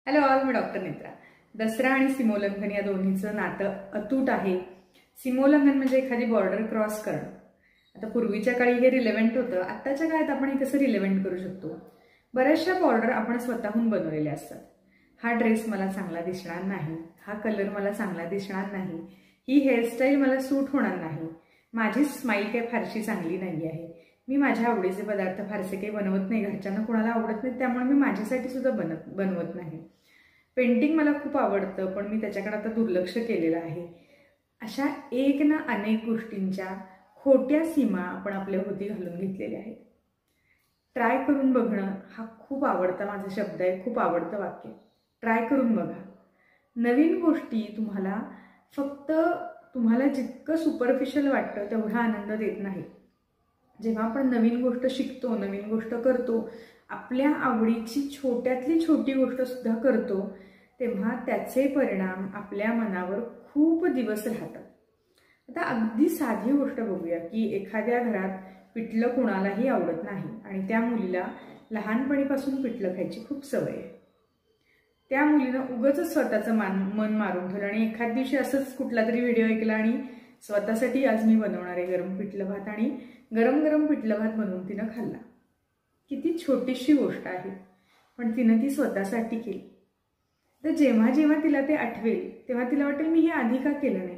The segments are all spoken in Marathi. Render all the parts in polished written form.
हॅलो ऑल, मी डॉक्टर नेत्रा। दसरा आणि सीमोल्लंघन या दोन्हीचं नातं अतूट आहे। सीमोल्लंघन म्हणजे एखादी बॉर्डर क्रॉस करणं। आता पूर्वीच्या काळी हे रिलेव्हंट होतं, आत्ताच्या काळात आपण हे कसं रिलेव्हंट करू शकतो? बऱ्याचशा बॉर्डर आपण स्वतःहून बनवलेल्या असतात। हा ड्रेस मला चांगला दिसणार नाही, हा कलर मला चांगला दिसणार नाही, ही हेअरस्टाईल मला सूट होणार नाही, माझी स्माईल काही फारशी चांगली नाही आहे, मी माझ्या आवडीचे पदार्थ फारसे काही बनवत नाही, घरच्यांना कोणाला आवडत नाही, त्यामुळे मी माझ्यासाठी सुद्धा बनवत नाही, पेंटिंग मला खूप आवडतं पण मी त्याच्याकडे आता दुर्लक्ष केलेलं आहे। अशा एक ना अनेक गोष्टींच्या खोट्या सीमा आपण आपल्या भोवती घालून घेतलेल्या आहेत। ट्राय करून बघणं हा खूप आवडता माझा शब्द आहे, खूप आवडतं वाक्य। ट्राय करून बघा। नवीन गोष्टी तुम्हाला जितकं सुपरफिशियल वाटतं तेवढा आनंद देत नाही। जेव्हा आपण नवीन गोष्ट शिकतो, नवीन गोष्ट करतो, आपल्या आवडीची छोट्यातली छोटी गोष्ट सुद्धा करतो, तेव्हा त्याचे परिणाम आपल्या मनावर खूप दिवस राहतात। आता अगदी साधी गोष्ट बघूया की एखाद्या घरात पिठलं कोणालाही आवडत नाही आणि त्या मुलीला लहानपणीपासून पिठलं खायची खूप सवय आहे। त्या मुलीनं उगाच स्वतःचं मन मारून ठेवलं आणि एखाद दिवशी असंच कुठला तरी व्हिडिओ ऐकला आणि स्वतःसाठी आज मी बनवणार आहे गरम पिठलं भात, आणि गरम गरम पिठलं भात बनवून तिनं खाल्ला। किती छोटीशी गोष्ट आहे, पण तिनं ती स्वतःसाठी केली। तर जेव्हा जेव्हा तिला ते आठवेल तेव्हा तिला वाटेल मी हे आधी का केलं नाही,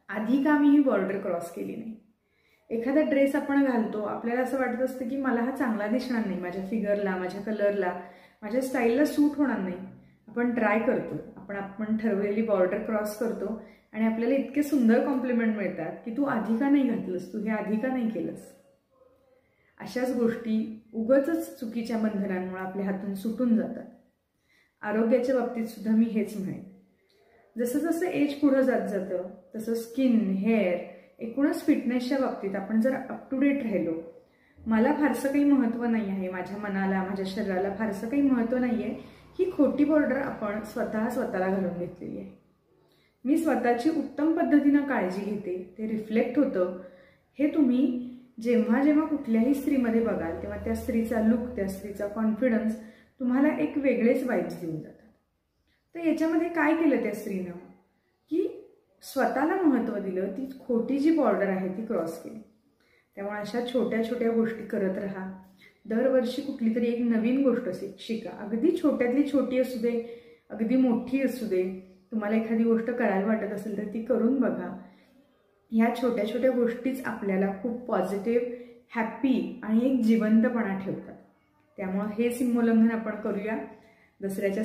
आधी का मी ही बॉर्डर क्रॉस केली नाही। एखादा ड्रेस आपण घालतो, आपल्याला असं वाटत असतं की मला हा चांगला दिसणार नाही, माझ्या फिगरला, माझ्या कलरला, माझ्या स्टाईलला सूट होणार नाही। आपण ट्राय करतो, आपण ठरवलेली बॉर्डर क्रॉस करतो आणि आपल्याला इतके सुंदर कॉम्प्लिमेंट मिळतात की तू आधी का नाही घातलंस, तू हे आधी का नाही केलंस। अशाच गोष्टी उगाचच चुकीच्या बंधनांमुळे आपल्या हातून सुटून जातात। आरोग्याच्या बाबतीत सुद्धा मी हेच म्हणेन, जसं जसं एज पुढे जात जातं तसं स्किन, हेअर, एकूणच फिटनेसच्या बाबतीत आपण जर अप टू डेट राहिलो, मला फारसं काही महत्त्व नाही आहे, माझ्या मनाला, माझ्या शरीराला फारसं काही महत्त्व नाही आहे, ही खोटी बॉर्डर आपण स्वतःला घालून घेतलेली आहे। मी स्वतःची उत्तम पद्धतीनं काळजी घेते, ते रिफ्लेक्ट होतं। हे तुम्ही जेव्हा जेव्हा कुठल्याही स्त्रीमध्ये बघाल तेव्हा त्या स्त्रीचा लुक, त्या स्त्रीचा कॉन्फिडन्स तुम्हाला एक वेगळेच वाइब्स देऊन जातात। तर याच्यामध्ये काय केलं त्या स्त्रीनं की स्वतःला महत्त्व दिलं, ती खोटी जी बॉर्डर आहे ती क्रॉस केली। त्यामुळे अशा छोट्या छोट्या गोष्टी करत राहा। दरवर्षी कुठली तरी एक नवीन गोष्ट शिका, अगदी छोट्यातली छोटी असू दे, अगदी मोठी असू दे। तुम्हाला एखादी गोष्ट करायला वाटत असेल तर ती करून बघा। ह्या छोट्या छोट्या गोष्टीच आपल्याला खूप पॉझिटिव्ह, हॅप्पी आणि एक जिवंतपणा ठेवतात। त्यामुळे हे सीमोल्लंघन आपण करूया। दसऱ्याच्या